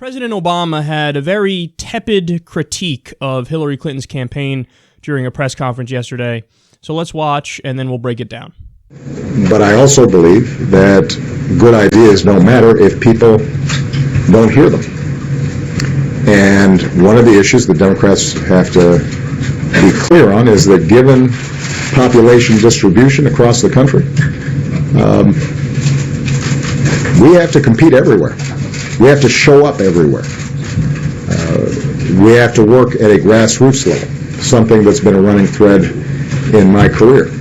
President Obama had a very tepid critique of Hillary Clinton's campaign during a press conference yesterday. So let's watch, and then we'll break it down. But I also believe that good ideas don't matter if people don't hear them. And one of the issues the Democrats have to be clear on is that given population distribution across the country, we have to compete everywhere. We have to show up everywhere. We have to work at a grassroots level, something that's been a running thread in my career.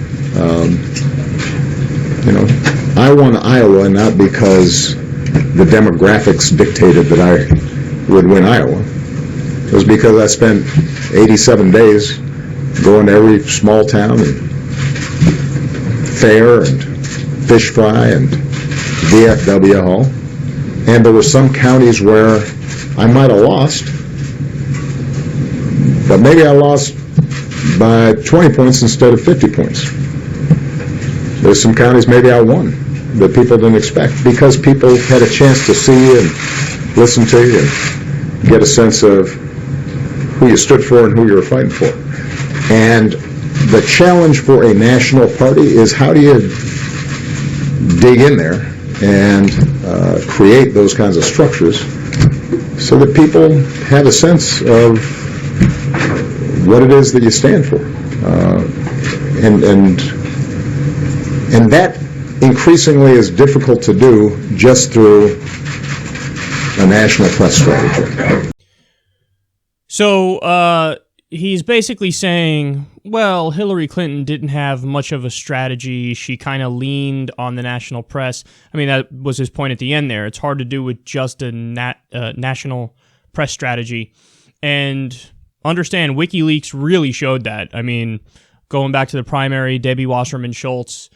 I won Iowa not because the demographics dictated that I would win Iowa. It was because I spent 87 days going to every small town and fair and fish fry and VFW hall. And there were some counties where I might have lost, but maybe I lost by 20 points instead of 50 points. There's some counties maybe I won that people didn't expect because people had a chance to see you and listen to you and get a sense of who you stood for and who you were fighting for. And the challenge for a national party is how do you dig in there and create those kinds of structures so that people have a sense of what it is that you stand for. And that increasingly is difficult to do just through a national press strategy. So he's basically saying, well, Hillary Clinton didn't have much of a strategy. She kind of leaned on the national press. I mean, that was his point at the end there. It's hard to do with just a national press strategy. And understand, WikiLeaks really showed that. I mean, going back to the primary, Debbie Wasserman Schultz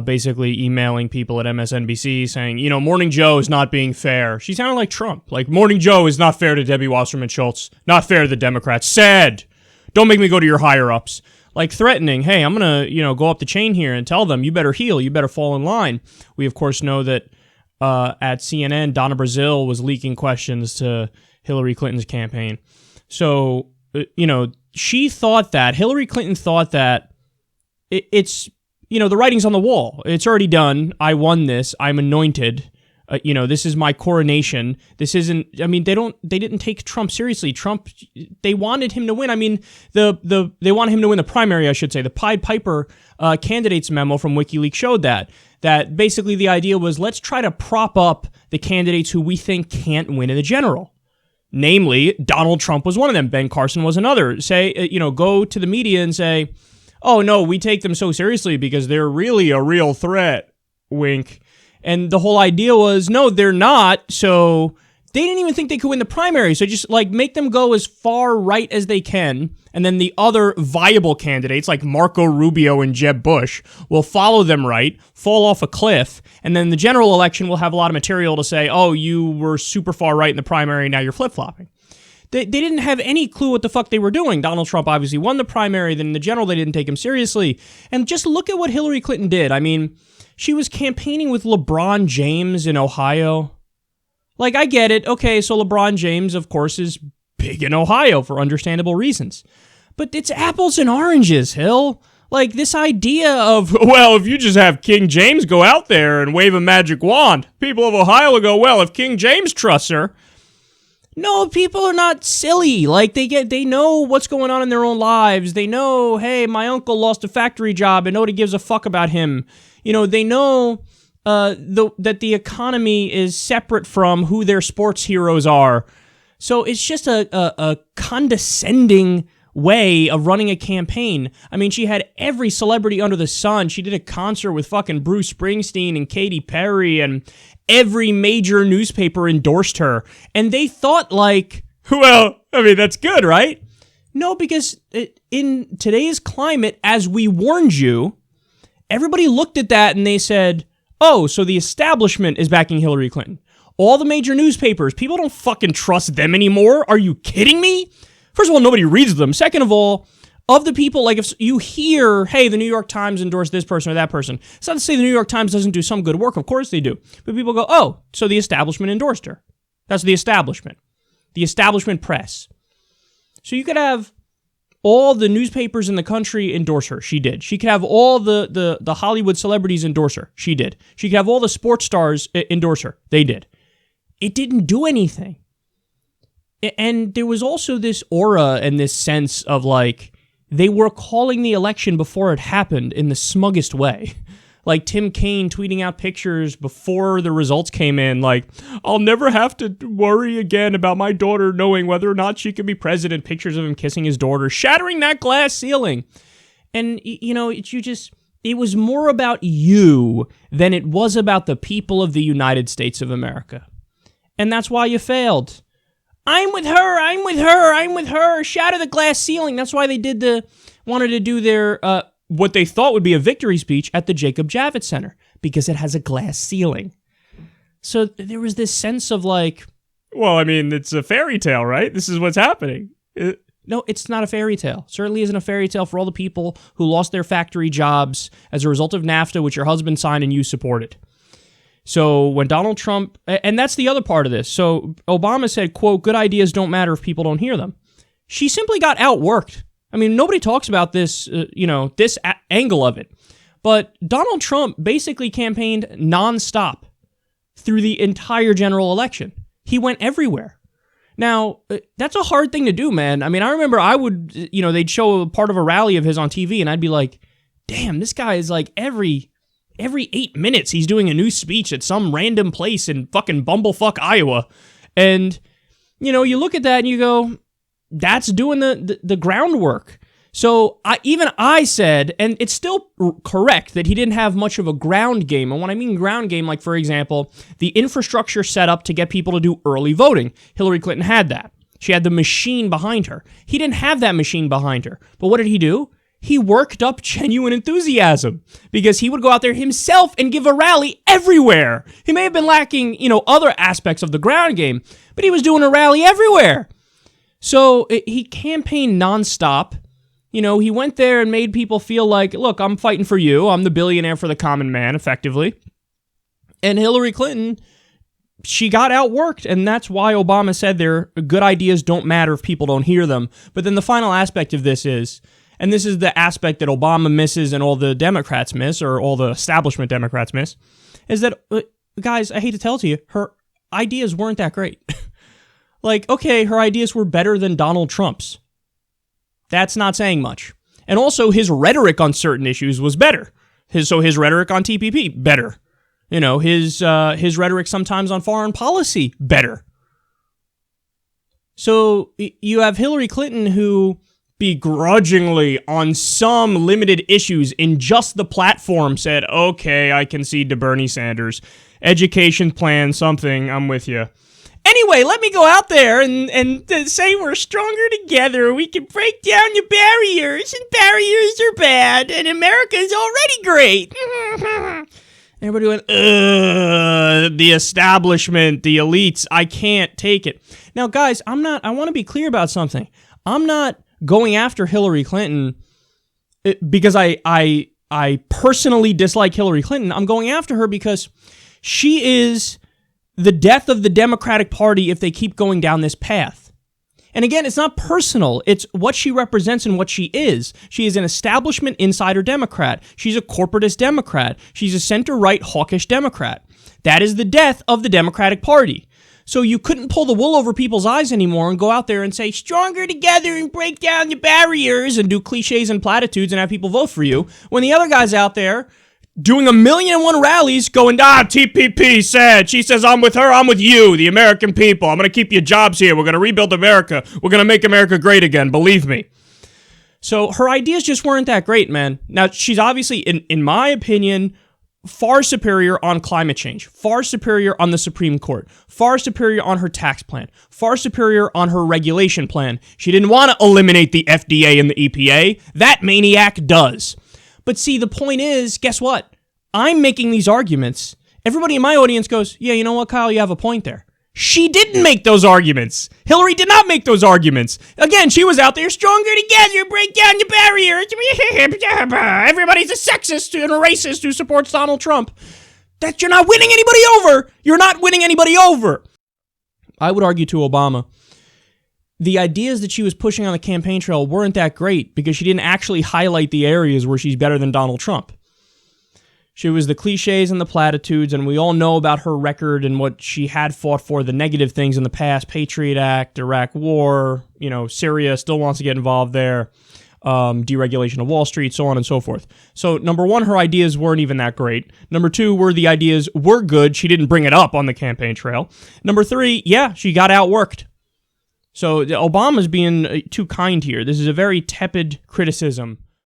basically emailing people at MSNBC saying, Morning Joe is not being fair. She sounded like Trump. Like, Morning Joe is not fair to Debbie Wasserman Schultz. Not fair to the Democrats. Sad. Don't make me go to your higher-ups. Like threatening, hey, I'm going to, go up the chain here and tell them, you better heel, you better fall in line. We, of course, know that at CNN, Donna Brazile was leaking questions to Hillary Clinton's campaign. So, she thought that, Hillary Clinton thought that it's, the writing's on the wall. It's already done. I won this. I'm anointed. This is my coronation. This isn't, they didn't take Trump seriously. Trump, they wanted him to win. I mean, they wanted him to win the primary, I should say. The Pied Piper candidates memo from WikiLeaks showed that basically the idea was, let's try to prop up the candidates who we think can't win in the general. Namely, Donald Trump was one of them. Ben Carson was another. Say, go to the media and say, oh, no, we take them so seriously because they're really a real threat. Wink. And the whole idea was, no, they're not. So they didn't even think they could win the primary. So just make them go as far right as they can. And then the other viable candidates like Marco Rubio and Jeb Bush will follow them right, fall off a cliff. And then the general election will have a lot of material to say, oh, you were super far right in the primary. Now you're flip-flopping. They didn't have any clue what the fuck they were doing. Donald Trump obviously won the primary. Then in the general, they didn't take him seriously. And just look at what Hillary Clinton did. I mean, she was campaigning with LeBron James in Ohio. I get it. Okay, so LeBron James, of course, is big in Ohio for understandable reasons. But it's apples and oranges, Hill. This idea of, well, if you just have King James go out there and wave a magic wand, people of Ohio will go, well, if King James trusts her. No, people are not silly. They know what's going on in their own lives. They know, hey, my uncle lost a factory job and nobody gives a fuck about him. They know that the economy is separate from who their sports heroes are. So it's just a condescending way of running a campaign. I mean, she had every celebrity under the sun. She did a concert with fucking Bruce Springsteen and Katy Perry, and every major newspaper endorsed her. And they thought well, that's good, right? No, because in today's climate, as we warned you, everybody looked at that and they said, oh, so the establishment is backing Hillary Clinton. All the major newspapers, people don't fucking trust them anymore. Are you kidding me? First of all, nobody reads them. Second of all, of the people, if you hear, hey, the New York Times endorsed this person or that person, it's not to say the New York Times doesn't do some good work. Of course they do. But people go, oh, so the establishment endorsed her. That's the establishment press. So you could have all the newspapers in the country endorse her. She did. She could have all the Hollywood celebrities endorse her. She did. She could have all the sports stars endorse her. They did. It didn't do anything. And there was also this aura and this sense of like, they were calling the election before it happened in the smuggest way. Like Tim Kaine tweeting out pictures before the results came in, like, I'll never have to worry again about my daughter knowing whether or not she can be president. Pictures of him kissing his daughter, shattering that glass ceiling. And, you know, it was more about you than it was about the people of the United States of America. And that's why you failed. I'm with her, I'm with her, I'm with her, shatter the glass ceiling. That's why they wanted to do their, what they thought would be a victory speech at the Jacob Javits Center, because it has a glass ceiling. So there was this sense of like, well, I mean, it's a fairy tale, right? This is what's happening. No, it's not a fairy tale. Certainly isn't a fairy tale for all the people who lost their factory jobs as a result of NAFTA, which your husband signed and you supported. So when Donald Trump, and that's the other part of this. So Obama said, quote, good ideas don't matter if people don't hear them. She simply got outworked. I mean, nobody talks about this, this angle of it. But Donald Trump basically campaigned nonstop through the entire general election. He went everywhere. Now, that's a hard thing to do, man. I mean, I remember I would, they'd show a part of a rally of his on TV, and I'd be like, damn, this guy is like every 8 minutes he's doing a new speech at some random place in fucking bumblefuck Iowa. And, you look at that and you go, that's doing the groundwork. So I said, and it's still correct, that he didn't have much of a ground game. And when I mean ground game, like, for example, the infrastructure set up to get people to do early voting. Hillary Clinton had that. She had the machine behind her. He didn't have that machine behind her. But what did he do? He worked up genuine enthusiasm because he would go out there himself and give a rally everywhere. He may have been lacking, other aspects of the ground game, but he was doing a rally everywhere. So he campaigned nonstop. He went there and made people feel like, look, I'm fighting for you. I'm the billionaire for the common man, effectively. And Hillary Clinton, she got outworked, and that's why Obama said their good ideas don't matter if people don't hear them. But then the final aspect of this is, and this is the aspect that Obama misses and all the Democrats miss, or all the establishment Democrats miss, is that, guys, I hate to tell it to you, her ideas weren't that great. Like, okay, her ideas were better than Donald Trump's. That's not saying much. And also, his rhetoric on certain issues was better. His rhetoric on TPP, better. His rhetoric sometimes on foreign policy, better. So you have Hillary Clinton, who begrudgingly on some limited issues in just the platform said, okay, I concede to Bernie Sanders. Education plan, something, I'm with you. Anyway, let me go out there and say we're stronger together. We can break down your barriers, and barriers are bad, and America's already great. Everybody went, the establishment, the elites, I can't take it. Now, guys, I want to be clear about something. I'm not going after Hillary Clinton because I personally dislike Hillary Clinton. I'm going after her because she is the death of the Democratic Party if they keep going down this path. And again, it's not personal. It's what she represents and what she is. She is an establishment insider Democrat. She's a corporatist Democrat. She's a center-right hawkish Democrat. That is the death of the Democratic Party. So you couldn't pull the wool over people's eyes anymore and go out there and say, stronger together and break down your barriers, and do cliches and platitudes and have people vote for you, when the other guy's out there doing 1,000,001 rallies going, TPP said, she says, I'm with her, I'm with you, the American people. I'm going to keep your jobs here. We're going to rebuild America. We're going to make America great again. Believe me. So her ideas just weren't that great, man. Now, she's obviously, in my opinion, far superior on climate change, far superior on the Supreme Court, far superior on her tax plan, far superior on her regulation plan. She didn't want to eliminate the FDA and the EPA. That maniac does. But see, the point is, guess what? I'm making these arguments. Everybody in my audience goes, yeah, you know what, Kyle, you have a point there. She didn't make those arguments. Hillary did not make those arguments. Again, she was out there, stronger together, break down your barriers. Everybody's a sexist and a racist who supports Donald Trump. That you're not winning anybody over. You're not winning anybody over. I would argue to Obama, the ideas that she was pushing on the campaign trail weren't that great because she didn't actually highlight the areas where she's better than Donald Trump. She was the cliches and the platitudes, and we all know about her record and what she had fought for, the negative things in the past, Patriot Act, Iraq War, Syria, still wants to get involved there, deregulation of Wall Street, so on and so forth. So, number one, her ideas weren't even that great. Number two, the ideas were good. She didn't bring it up on the campaign trail. Number three, yeah, she got outworked. So, Obama's being too kind here. This is a very tepid criticism